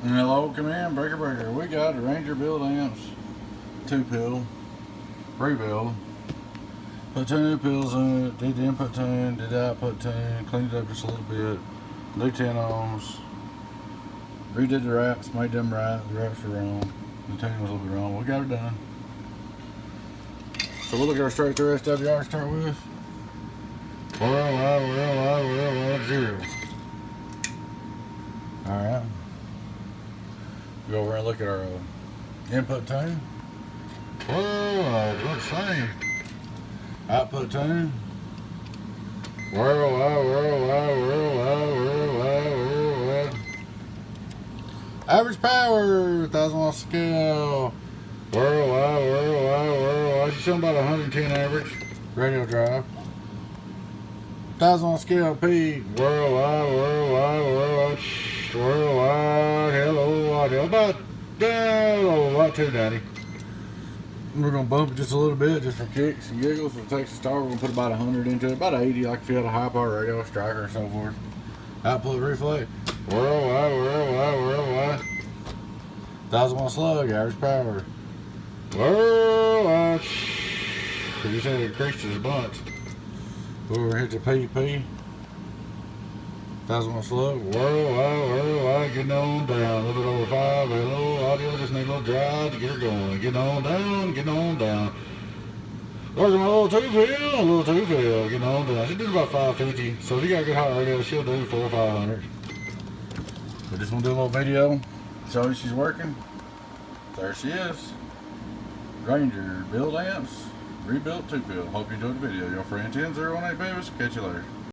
Hello, come in, breaker. We got the Ranger build amps, 2-pill, rebuild. Put 2 new pills in it, did the input tune, did the output tune, cleaned it up just a little bit, new 10 ohms, redid the wraps, made them right, the wraps were wrong, the tune was a little bit wrong. We got it done. So we'll look at our straight through SWR to start with. 0. Alright. Go over and look at our input tune. Whoa, looks the same. Output tune. Average power, 1,000 watt scale. She's showing about 110 average. Radio drive. 1,000 watt scale peak. Worldwide. Hello, about 290. We're gonna bump it just a little bit, just for kicks and giggles. For Texas Star, we're gonna put about 100 into it, about 80, like if you had a high power radio, striker, and so forth. Output reflect. Worldwide. 1,000 watt slug, average power. Worldwide. We just had it increased just a bunch. We'll hit the PP. 1,000 watt slug. Worldwide. Getting on down. A little bit over 5. Hello, audio. Just need a little drive to get her going. Getting on down. Working a little 2-pill. Getting on down. She did about 550. So if you got a good hot radio, she'll do 400 or 500. We're just gonna do a little video. Show you she's working. There she is. Ranger build amps. Rebuilt 2-pill. Hope you enjoyed the video. Your friend 10018 Babies. Catch you later.